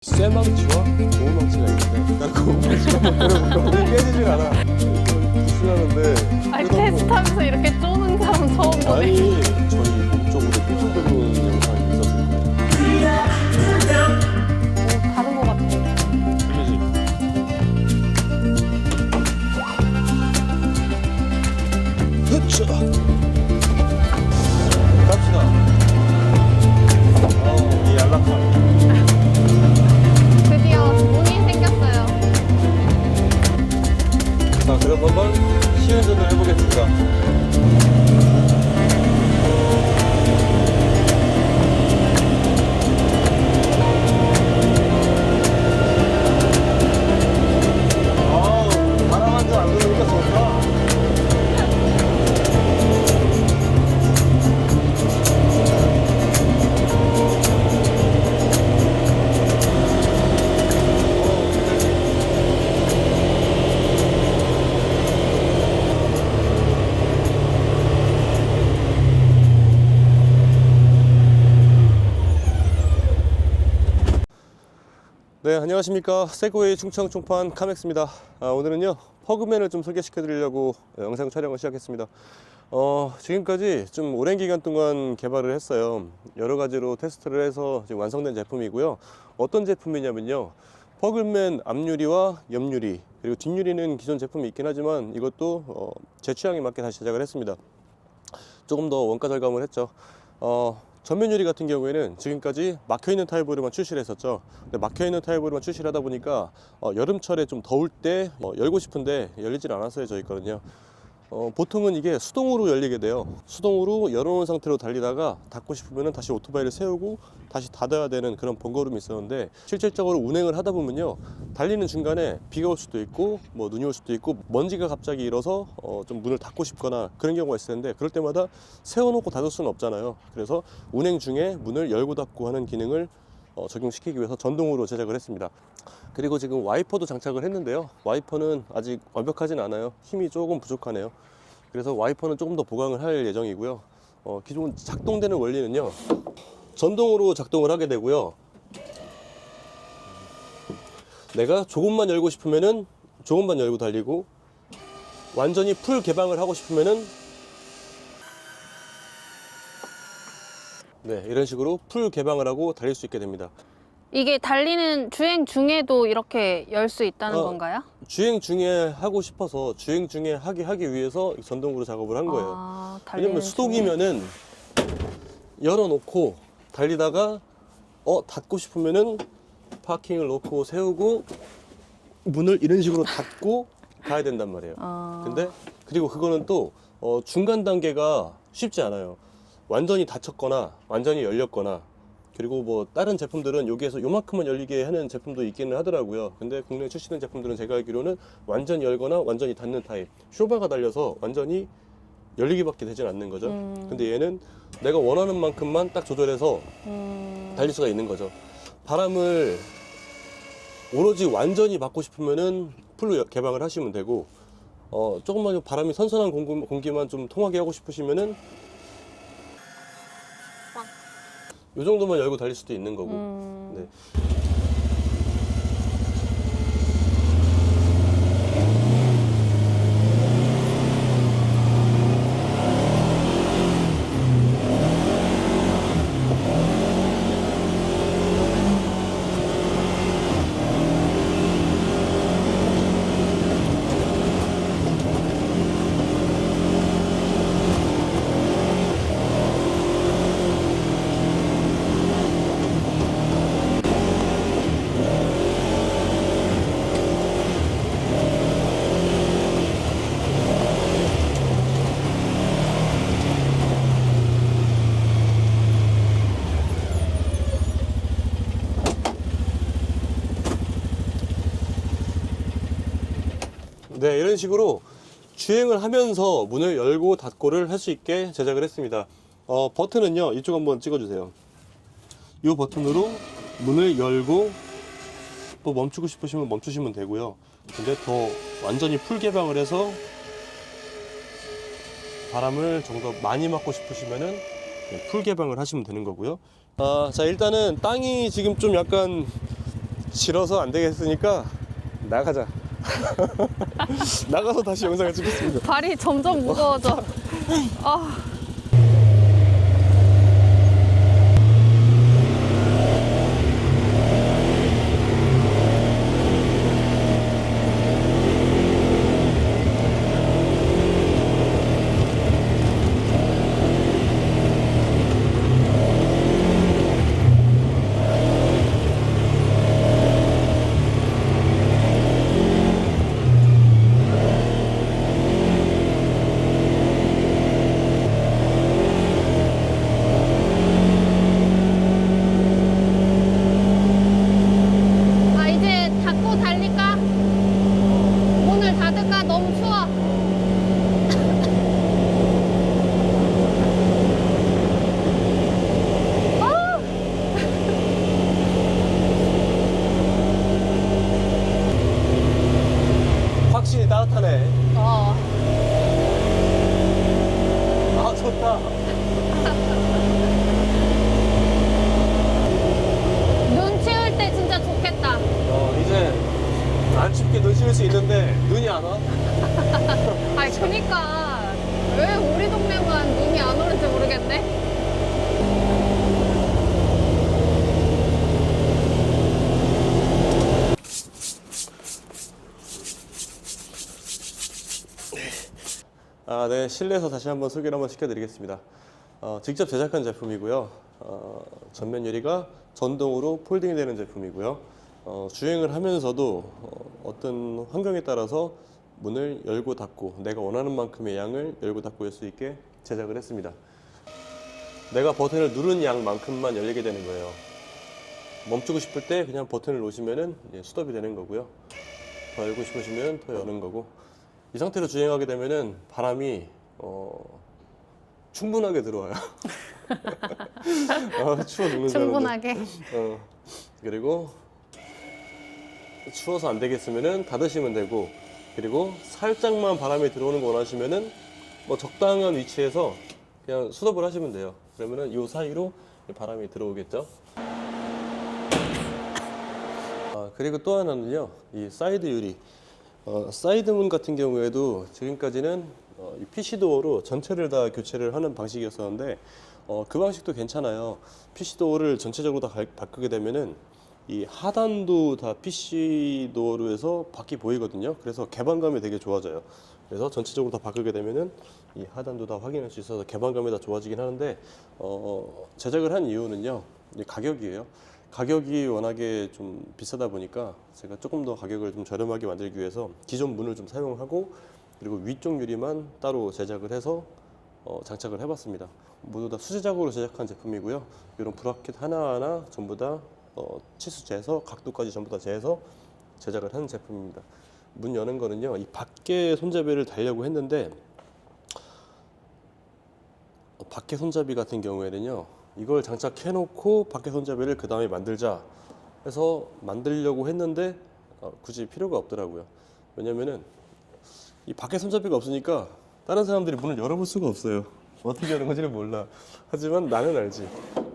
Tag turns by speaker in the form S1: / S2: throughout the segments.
S1: 쇠망치와 고무망치가 있는데 난 고무망치가 너무 깨지질 않아. 부순하는데
S2: 아니 테스트하면서 이렇게 쪼는 사람 처음 보네.
S1: 아니 저희 몸 쪽으로 삐뚤 들어오는 영상이 있었을 거예요.
S2: 오, 다른 거 같아.
S1: 들리지? 흐차 갑시다. 이 안락함.
S2: 드디어 문이 생겼어요.
S1: 자, 그럼 한번 시운전을 해보겠습니다. 바람 한 점 안 들어오니까 좋다. 네, 안녕하십니까. 세그웨이 충청 총판 카맥스입니다. 오늘은요 퍼그맨을 좀 소개시켜 드리려고 영상 촬영을 시작했습니다. 지금까지 좀 오랜 기간 동안 개발을 했어요. 여러 가지로 테스트를 해서 지금 완성된 제품이고요. 어떤 제품이냐면요, 퍼그맨 앞유리와 옆유리, 그리고 뒷유리는 기존 제품이 있긴 하지만 이것도 제 취향에 맞게 다시 제작을 했습니다. 조금 더 원가 절감을 했죠. 전면 유리 같은 경우에는 지금까지 막혀있는 타입으로만 출시를 했었죠. 근데 막혀있는 타입으로만 출시를 하다 보니까 여름철에 좀 더울 때 열고 싶은데 열리질 않았어요, 저희 거는요. 보통은 이게 수동으로 열리게 돼요. 수동으로 열어놓은 상태로 달리다가 닫고 싶으면 다시 오토바이를 세우고 다시 닫아야 되는 그런 번거로움이 있었는데, 실질적으로 운행을 하다 보면요, 달리는 중간에 비가 올 수도 있고 뭐 눈이 올 수도 있고 먼지가 갑자기 일어서 좀 문을 닫고 싶거나 그런 경우가 있을 텐데, 그럴 때마다 세워놓고 닫을 수는 없잖아요. 그래서 운행 중에 문을 열고 닫고 하는 기능을 적용시키기 위해서 전동으로 제작을 했습니다. 그리고 지금 와이퍼도 장착을 했는데요, 와이퍼는 아직 완벽하진 않아요. 힘이 조금 부족하네요. 그래서 와이퍼는 조금 더 보강을 할 예정이고요. 기존 작동되는 원리는요, 전동으로 작동을 하게 되고요, 내가 조금만 열고 싶으면은 조금만 열고 달리고, 완전히 풀 개방을 하고 싶으면은 네, 이런 식으로 풀 개방을 하고 달릴 수 있게 됩니다.
S2: 이게 달리는 주행 중에도 이렇게 열 수 있다는 건가요?
S1: 주행 중에 하고 싶어서 주행 중에 하기 위해서 전동으로 작업을 한 거예요.
S2: 달리는
S1: 왜냐면 수동이면은 열어놓고 달리다가 닫고 싶으면은 파킹을 놓고 세우고 문을 이런 식으로 닫고 가야 된단 말이에요. 근데 그리고 그거는 또 중간 단계가 쉽지 않아요. 완전히 닫혔거나 완전히 열렸거나, 그리고 뭐 다른 제품들은 여기에서 요만큼만 열리게 하는 제품도 있기는 하더라고요. 근데 국내에 출시된 제품들은 제가 알기로는 완전히 열거나 완전히 닫는 타입, 쇼바가 달려서 완전히 열리기밖에 되진 않는 거죠. 근데 얘는 내가 원하는 만큼만 딱 조절해서 달릴 수가 있는 거죠. 바람을 오로지 완전히 막고 싶으면은 풀로 개방을 하시면 되고, 조금만 바람이 선선한 공기만 좀 통하게 하고 싶으시면은 이 정도만 열고 달릴 수도 있는 거고. 네. 네, 이런 식으로 주행을 하면서 문을 열고 닫고를 할 수 있게 제작을 했습니다. 버튼은요, 이쪽 한번 찍어주세요. 이 버튼으로 문을 열고 또 멈추고 싶으시면 멈추시면 되고요. 근데 더 완전히 풀 개방을 해서 바람을 좀 더 많이 맞고 싶으시면은 풀 개방을 하시면 되는 거고요. 자, 일단은 땅이 지금 좀 약간 싫어서 안 되겠으니까 나가자. 나가서 다시 영상을 찍겠습니다.
S2: 발이 점점 무거워져. 아. 아, 이제 닫고 달릴까? 문을 닫을까? 너무 추워.
S1: 확실히 따뜻하네.
S2: 어.
S1: 아, 좋다.
S2: 눈 치울 때 진짜 좋겠다.
S1: 이제 안 춥게 눈 씻을 수 있는데 눈이 안 와?
S2: 아니, 그니까. 왜 우리 동네만 눈이 안 오는지 모르겠네?
S1: 아, 네. 실내에서 다시 한번 소개를 한번 시켜드리겠습니다. 직접 제작한 제품이고요. 전면 유리가 전동으로 폴딩이 되는 제품이고요. 주행을 하면서도 어떤 환경에 따라서 문을 열고 닫고 내가 원하는 만큼의 양을 열고 닫고 할 수 있게 제작을 했습니다. 내가 버튼을 누른 양만큼만 열리게 되는 거예요. 멈추고 싶을 때 그냥 버튼을 놓으시면은 스톱이 되는 거고요. 더 열고 싶으시면 더 여는 거고. 이 상태로 주행하게 되면은 바람이 충분하게 들어와요. 추워 죽는 줄 알았는데.
S2: 충분하게.
S1: 그리고 추워서 안 되겠으면은 닫으시면 되고, 그리고 살짝만 바람이 들어오는 거 원하시면은 뭐 적당한 위치에서 그냥 스톱을 하시면 돼요. 그러면은 이 사이로 바람이 들어오겠죠. 그리고 또 하나는요, 이 사이드 유리. 사이드문 같은 경우에도 지금까지는 이 PC도어로 전체를 다 교체를 하는 방식이었었는데 그 방식도 괜찮아요. PC도어를 전체적으로 다 바꾸게 되면은 이 하단도 다 PC도어로 해서 바퀴 보이거든요. 그래서 개방감이 되게 좋아져요. 그래서 전체적으로 다 바꾸게 되면은 이 하단도 다 확인할 수 있어서 개방감이 다 좋아지긴 하는데 제작을 한 이유는요, 이 가격이에요. 가격이 워낙에 좀 비싸다 보니까 제가 조금 더 가격을 좀 저렴하게 만들기 위해서 기존 문을 좀 사용하고, 그리고 위쪽 유리만 따로 제작을 해서 장착을 해봤습니다. 모두 다 수제작으로 제작한 제품이고요. 이런 브라켓 하나하나 전부 다 치수 재서 각도까지 전부 다 재서 제작을 한 제품입니다. 문 여는 거는요, 이 밖에 손잡이를 달려고 했는데 밖에 손잡이 같은 경우에는요, 이걸 장착해 놓고 밖에 손잡이를 그 다음에 만들자 해서 만들려고 했는데 굳이 필요가 없더라고요. 왜냐면은 이 밖에 손잡이가 없으니까 다른 사람들이 문을 열어볼 수가 없어요. 어떻게 여는 건지를 몰라. 하지만 나는 알지.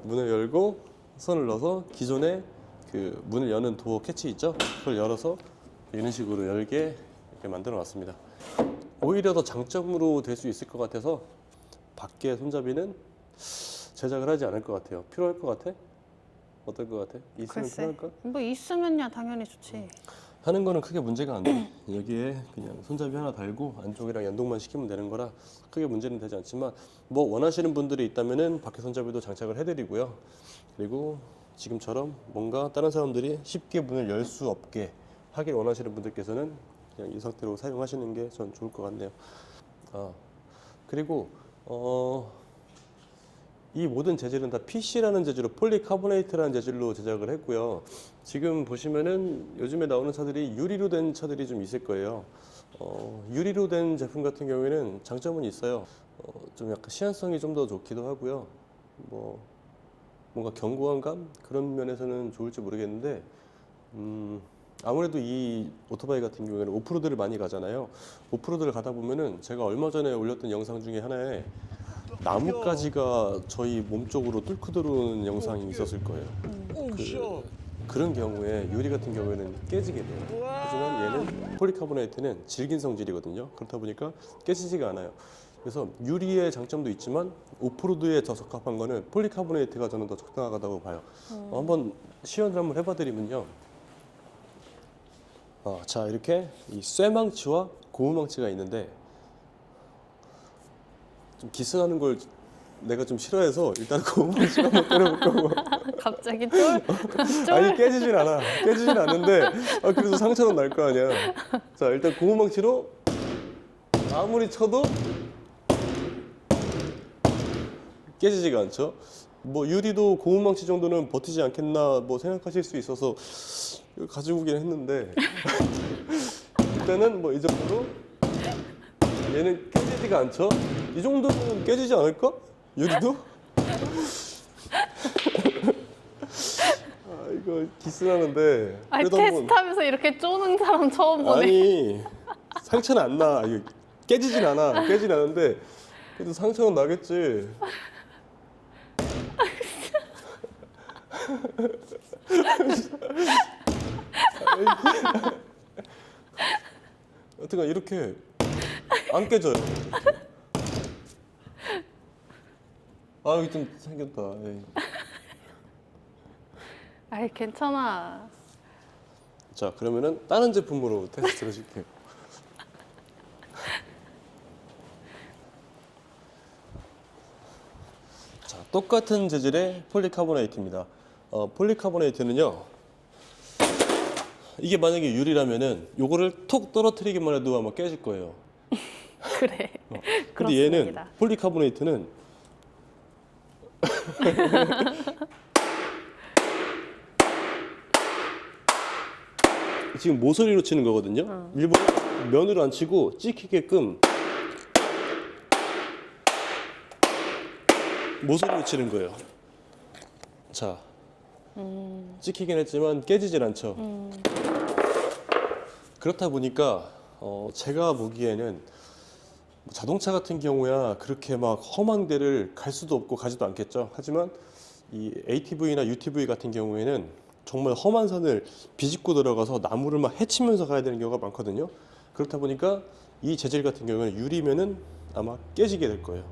S1: 문을 열고 손을 넣어서 기존에 그 문을 여는 도어 캐치 있죠? 그걸 열어서 이런 식으로 열게 이렇게 만들어 놨습니다. 오히려 더 장점으로 될 수 있을 것 같아서 밖에 손잡이는 제작을 하지 않을 것 같아요. 필요할 것 같아? 어떨 것 같아? 있으면
S2: 글쎄.
S1: 필요할까?
S2: 뭐 있으면야 당연히 좋지.
S1: 하는 거는 크게 문제가 안 돼. 여기에 그냥 손잡이 하나 달고 안쪽이랑 연동만 시키면 되는 거라 크게 문제는 되지 않지만, 뭐 원하시는 분들이 있다면은 밖에 손잡이도 장착을 해드리고요. 그리고 지금처럼 뭔가 다른 사람들이 쉽게 문을 열 수 없게 하길 원하시는 분들께서는 그냥 이 상태로 사용하시는 게 전 좋을 것 같네요. 그리고 이 모든 재질은 다 PC라는 재질로, 폴리카보네이트라는 재질로 제작을 했고요. 지금 보시면은 요즘에 나오는 차들이 유리로 된 차들이 좀 있을 거예요. 유리로 된 제품 같은 경우에는 장점은 있어요. 좀 약간 시한성이 좀 더 좋기도 하고요. 뭐 뭔가 견고한 감 그런 면에서는 좋을지 모르겠는데, 아무래도 이 오토바이 같은 경우에는 오프로드를 많이 가잖아요. 오프로드를 가다 보면은 제가 얼마 전에 올렸던 영상 중에 하나에 나뭇가지가 저희 몸 쪽으로 뚫고 들어오는 영상이 있었을 거예요. 그런 경우에 유리 같은 경우에는 깨지게 돼요. 하지만 얘는 폴리카보네이트는 질긴 성질이거든요. 그렇다 보니까 깨지지가 않아요. 그래서 유리의 장점도 있지만 오프로드에 더 적합한 거는 폴리카보네이트가 저는 더 적당하다고 봐요. 한번 시연을 한번 해봐드리면요. 자, 이렇게 이 쇠망치와 고무망치가 있는데 좀 기스나는 걸 내가 좀 싫어해서 일단 고무망치로 한번 때려볼까고.
S2: 갑자기 쫄?
S1: 아니 깨지진 않아. 깨지진 않는데 그래도 상처는 날 거 아니야. 자, 일단 고무망치로 아무리 쳐도 깨지지가 않죠. 뭐 유리도 고무망치 정도는 버티지 않겠나 뭐 생각하실 수 있어서 이거 가지고 오긴 했는데 일단은 뭐 이 정도로 얘는 깨지지가 않죠. 이 정도면 깨지지 않을까? 유리도? 이거 기스나는데
S2: 아니
S1: 그래도 한번
S2: 테스트하면서 이렇게 쪼는 사람 처음 보네.
S1: 아니 상처는 안 나. 이거 깨지진 않아. 깨지진 않은데 그래도 상처는 나겠지. 여튼간 이렇게 안 깨져요. 여기 좀 생겼다. 에이.
S2: 아이 괜찮아.
S1: 자, 그러면은 다른 제품으로 테스트를 해줄게요. 자, 똑같은 재질의 폴리카보네이트입니다. 폴리카보네이트는요, 이게 만약에 유리라면은 요거를 톡 떨어뜨리기만 해도 아마 깨질 거예요.
S2: 그래.
S1: 근데 얘는
S2: 그렇습니다.
S1: 폴리카보네이트는 지금 모서리로 치는 거거든요. 일부러 면으로 안 치고 찍히게끔 모서리로 치는 거예요. 자, 찍히긴 했지만 깨지질 않죠. 그렇다 보니까 제가 보기에는 자동차 같은 경우야 그렇게 막 험한 데를 갈 수도 없고 가지도 않겠죠. 하지만 이 ATV나 UTV 같은 경우에는 정말 험한 산을 비집고 들어가서 나무를 막 헤치면서 가야 되는 경우가 많거든요. 그렇다 보니까 이 재질 같은 경우에는 유리면은 아마 깨지게 될 거예요.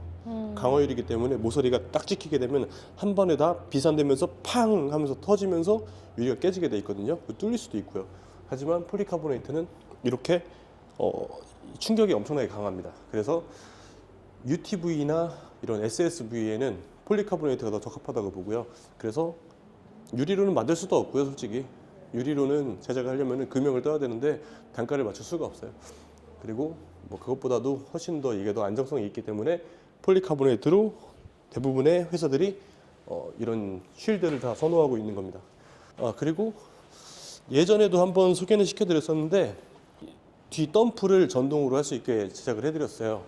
S1: 강화유리이기 때문에 모서리가 딱 찍히게 되면 한 번에 다 비산되면서 팡 하면서 터지면서 유리가 깨지게 돼 있거든요. 뚫릴 수도 있고요. 하지만 폴리카보네이트는 이렇게 충격이 엄청나게 강합니다. 그래서 UTV나 이런 SSV에는 폴리카보네이트가 더 적합하다고 보고요. 그래서 유리로는 만들 수도 없고요, 솔직히. 유리로는 제작을 하려면 금형을 떠야 되는데 단가를 맞출 수가 없어요. 그리고 뭐 그것보다도 훨씬 더 이게 더 안정성이 있기 때문에 폴리카보네이트로 대부분의 회사들이 이런 쉴드를 다 선호하고 있는 겁니다. 그리고 예전에도 한번 소개는 시켜드렸었는데 뒤 덤프를 전동으로 할 수 있게 제작을 해드렸어요.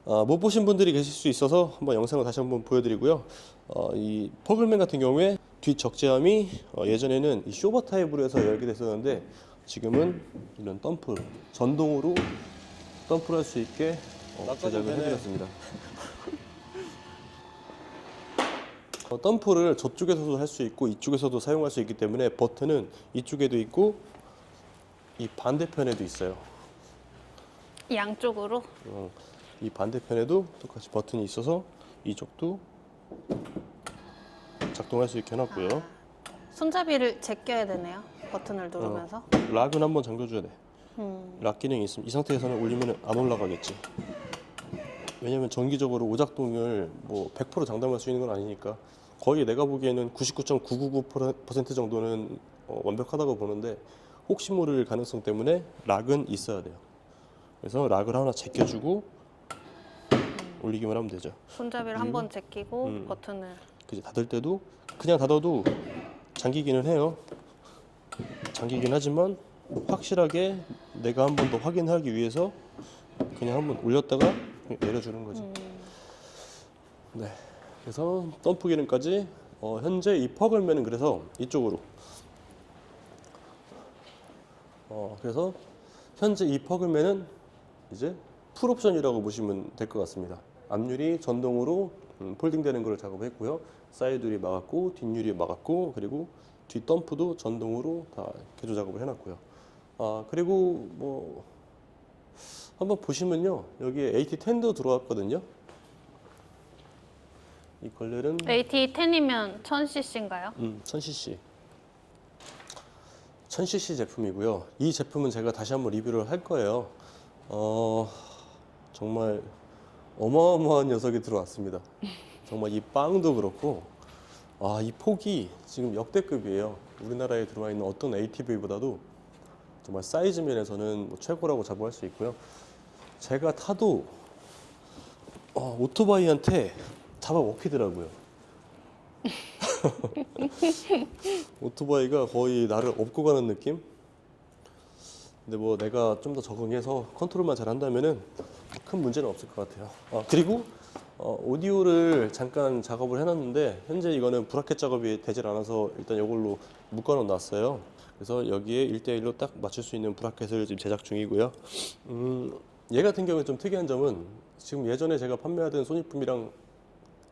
S1: 못 보신 분들이 계실 수 있어서 한번 영상을 다시 한번 보여드리고요. 이 퍼글맨 같은 경우에 뒷 적재함이 예전에는 이 쇼버 타입으로 해서 열게 됐었는데 지금은 이런 덤프 전동으로 덤프를 할 수 있게 제작을 해드렸습니다. 덤프를 저쪽에서도 할 수 있고 이쪽에서도 사용할 수 있기 때문에 버튼은 이쪽에도 있고 이 반대편에도 있어요.
S2: 양쪽으로.
S1: 이 반대편에도 똑같이 버튼이 있어서 이쪽도 작동할 수 있게 해놨고요.
S2: 손잡이를 제껴야 되네요. 버튼을 누르면서.
S1: 락은 한번 잠궈줘야 돼. 락 기능이 있으면 이 상태에서는 올리면 안 올라가겠지. 왜냐면 정기적으로 오작동을 뭐 100% 장담할 수 있는 건 아니니까 거의 내가 보기에는 99.999% 정도는 완벽하다고 보는데 혹시 모를 가능성 때문에 락은 있어야 돼요. 그래서 락을 하나 제껴주고 올리기만 하면 되죠.
S2: 손잡이를 한번 제끼고 버튼을.
S1: 그지, 닫을 때도 그냥 닫아도 잠기기는 해요. 잠기긴 하지만 확실하게 내가 한 번 더 확인하기 위해서 그냥 한번 올렸다가 내려주는 거죠. 네, 그래서 덤프 기능까지 현재 이 퍼글맨은 그래서 이쪽으로 그래서 현재 이 퍼글맨은 이제 풀옵션이라고 보시면 될 것 같습니다. 앞유리 전동으로 폴딩되는 걸 작업했고요. 사이드 유리 막았고 뒷유리 막았고 그리고 뒤 덤프도 전동으로 다 개조 작업을 해놨고요. 그리고 뭐 한번 보시면요 여기에 AT10도 들어왔거든요. 이 걸레는
S2: AT10이면 1000cc인가요?
S1: 1000cc 1000cc 제품이고요. 이 제품은 제가 다시 한번 리뷰를 할 거예요. 정말 어마어마한 녀석이 들어왔습니다. 정말 이 빵도 그렇고 이 폭이 지금 역대급이에요. 우리나라에 들어와 있는 어떤 ATV보다도 정말 사이즈 면에서는 뭐 최고라고 자부할 수 있고요. 제가 타도 오토바이한테 잡아먹히더라고요. 오토바이가 거의 나를 업고 가는 느낌? 근데 뭐 내가 좀 더 적응해서 컨트롤만 잘 한다면은 큰 문제는 없을 것 같아요. 그리고 오디오를 잠깐 작업을 해놨는데 현재 이거는 브라켓 작업이 되질 않아서 일단 이걸로 묶어 놨어요. 그래서 여기에 1대1로 딱 맞출 수 있는 브라켓을 지금 제작 중이고요. 얘 같은 경우에 좀 특이한 점은 지금 예전에 제가 판매하던 소니품이랑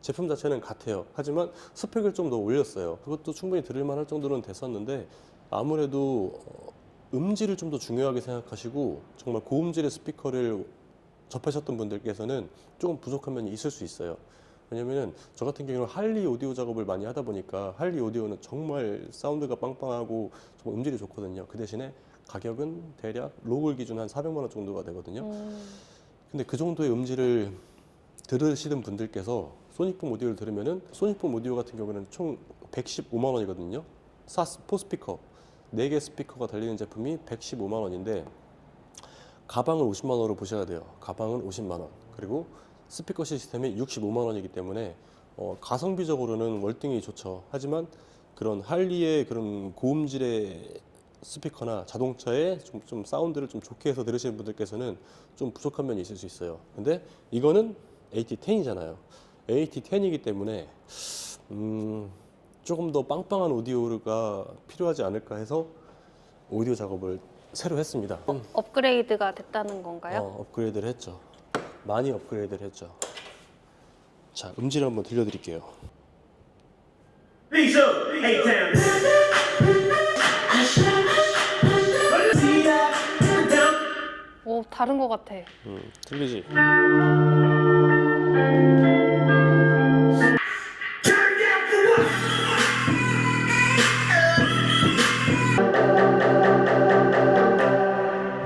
S1: 제품 자체는 같아요. 하지만 스펙을 좀 더 올렸어요. 그것도 충분히 들을만 할 정도는 됐었는데 아무래도 음질을 좀 더 중요하게 생각하시고 정말 고음질의 스피커를 접하셨던 분들께서는 조금 부족한 면이 있을 수 있어요. 왜냐면은 저 같은 경우는 할리 오디오 작업을 많이 하다 보니까 할리 오디오는 정말 사운드가 빵빵하고 정말 음질이 좋거든요. 그 대신에 가격은 대략 로글 기준 한 400만 원 정도가 되거든요. 근데 그 정도의 음질을 들으시는 분들께서 소닉붐 오디오를 들으면은 소닉붐 오디오 같은 경우는 총 115만 원이거든요. 4스피커 4개 스피커가 달리는 제품이 115만 원인데 가방을 50만 원으로 보셔야 돼요. 가방은 50만 원. 그리고 스피커 시스템이 65만 원이기 때문에 가성비적으로는 월등히 좋죠. 하지만 그런 할리의 그런 고음질의 스피커나 자동차의 좀 사운드를 좀 좋게 해서 들으시는 분들께서는 좀 부족한 면이 있을 수 있어요. 근데 이거는 AT10이잖아요. AT10이기 때문에 조금 더 빵빵한 오디오가 필요하지 않을까 해서 오디오 작업을 새로 했습니다.
S2: 업그레이드가 됐다는 건가요?
S1: 업그레이드를 했죠. 많이 업그레이드를 했죠. 자, 음질 한번 들려드릴게요.
S3: These up, A-Town.
S2: 오, 다른 것 같아.
S1: 들리지?
S3: Turn down for what?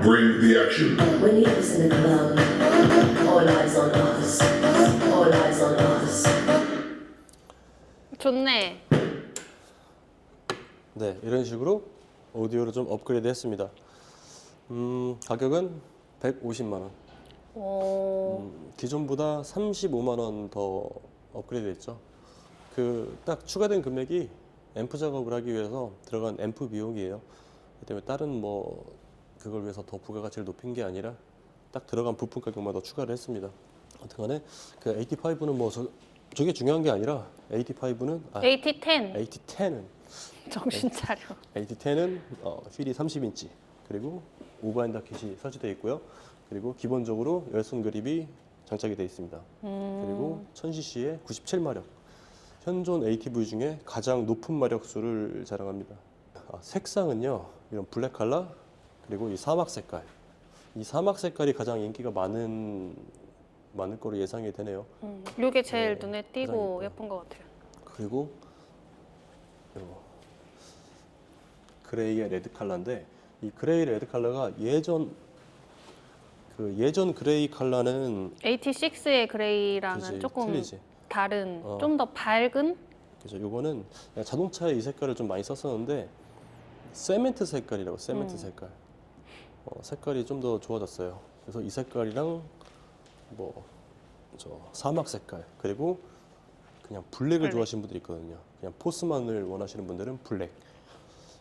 S4: Bring the action.
S5: When he was in the club, all eyes on us, all eyes on us.
S2: 좋네.
S1: 네, 이런 식으로 오디오를 좀 업그레이드 했습니다. 가격은 150만 원.
S2: 오,
S1: 기존보다 35만 원 더 업그레이드 했죠. 그 딱 추가된 금액이 앰프 작업을 하기 위해서 들어간 앰프 비용이에요. 그렇기 때문에 다른 뭐 그걸 위해서 더 부가가치를 높인 게 아니라 딱 들어간 부품 가격만 더 추가를 했습니다. 아무튼간에 그 AT5는 뭐 저게 중요한 게 아니라 AT5는
S2: AT10.
S1: AT10은
S2: 정신 차려.
S1: AT10은 휠이 30인치 그리고 오버핸드 킷이 설치되어 있고요. 그리고 기본적으로 열선 그립이 장착이 되어 있습니다. 그리고 1000cc에 97마력. 현존 ATV 중에 가장 높은 마력수를 자랑합니다. 색상은요, 이런 블랙 컬러 그리고 이 사막 색깔. 이 사막 색깔이 가장 인기가 많을 거로 예상이 되네요.
S2: 이게 제일
S1: 네,
S2: 눈에
S1: 가장
S2: 띄고
S1: 예뻐요.
S2: 예쁜 것 같아요.
S1: 그리고 요 그레이의 레드 컬러인데 이 그레이 레드 컬러가 예전 그레이 컬러는
S2: AT6의 그레이랑은
S1: 그치,
S2: 조금
S1: 틀리지.
S2: 다른,
S1: 어.
S2: 좀 더 밝은?
S1: 그래서 요거는 자동차에 이 색깔을 좀 많이 썼었는데 세멘트 색깔이라고 세멘트 색깔 색깔이 좀 더 좋아졌어요. 그래서 이 색깔이랑 뭐 저 사막 색깔 그리고 그냥 블랙을
S2: 블랙.
S1: 좋아하시는 분들이 있거든요. 그냥 포스만을 원하시는 분들은 블랙.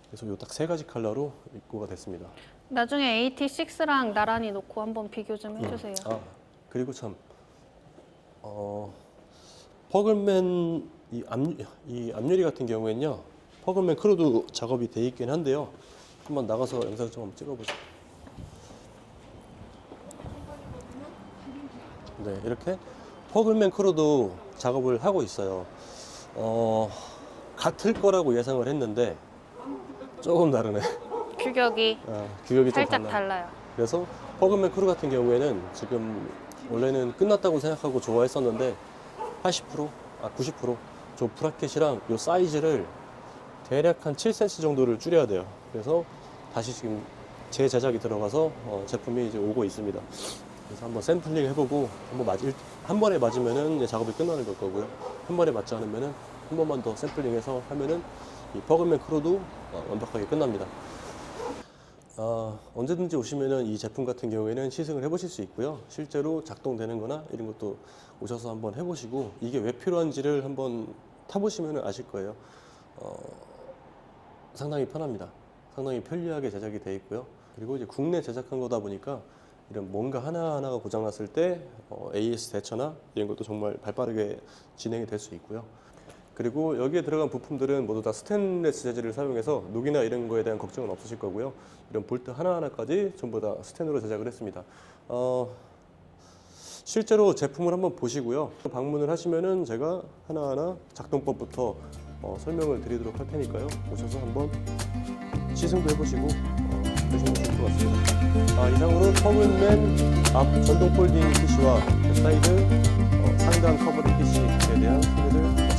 S1: 그래서 요 딱 세 가지 컬러로 입고가 됐습니다.
S2: 나중에 AT6랑 나란히 놓고 한번 비교 좀 해주세요.
S1: 그리고 참 퍼글맨 이 앞유리 같은 경우에는요 퍼글맨 크루도 작업이 돼 있긴 한데요. 한번 나가서 영상 좀 한번 찍어보죠. 네, 이렇게 퍼글맨 크루도 작업을 하고 있어요. 같을 거라고 예상을 했는데 조금 다르네.
S2: 규격이
S1: 규격이 좀
S2: 살짝
S1: 달라.
S2: 달라요.
S1: 그래서 퍼그맨 크루 같은 경우에는 지금 원래는 끝났다고 생각하고 좋아했었는데 80%, 90%저 브라켓이랑 요 사이즈를 대략 한 7cm 정도를 줄여야 돼요. 그래서 다시 지금 재제작이 들어가서 제품이 이제 오고 있습니다. 그래서 한번 샘플링 해보고 한 번에 맞으면은 이제 작업이 끝나는 걸 거고요. 한 번에 맞지 않으면은 한 번만 더 샘플링해서 하면은 이 퍼그맨 크루도 완벽하게 끝납니다. 언제든지 오시면은 이 제품 같은 경우에는 시승을 해보실 수 있고요. 실제로 작동되는 거나 이런 것도 오셔서 한번 해보시고 이게 왜 필요한지를 한번 타보시면 아실 거예요. 상당히 편합니다. 상당히 편리하게 제작이 되어 있고요. 그리고 이제 국내 제작한 거다 보니까 이런 뭔가 하나하나가 고장났을 때 AS 대처나 이런 것도 정말 발빠르게 진행이 될 수 있고요. 그리고 여기에 들어간 부품들은 모두 다 스테인리스 재질을 사용해서 녹이나 이런 거에 대한 걱정은 없으실 거고요. 이런 볼트 하나하나까지 전부 다 스텐으로 제작을 했습니다. 실제로 제품을 한번 보시고요. 방문을 하시면은 제가 하나하나 작동법부터 설명을 드리도록 할 테니까요. 오셔서 한번 시승도 해보시고 보시면 좋을 것 같습니다. 이상으로 퍼그맨 앞 전동 폴딩 PC와 사이드 상단 커버링 PC에 대한 소개를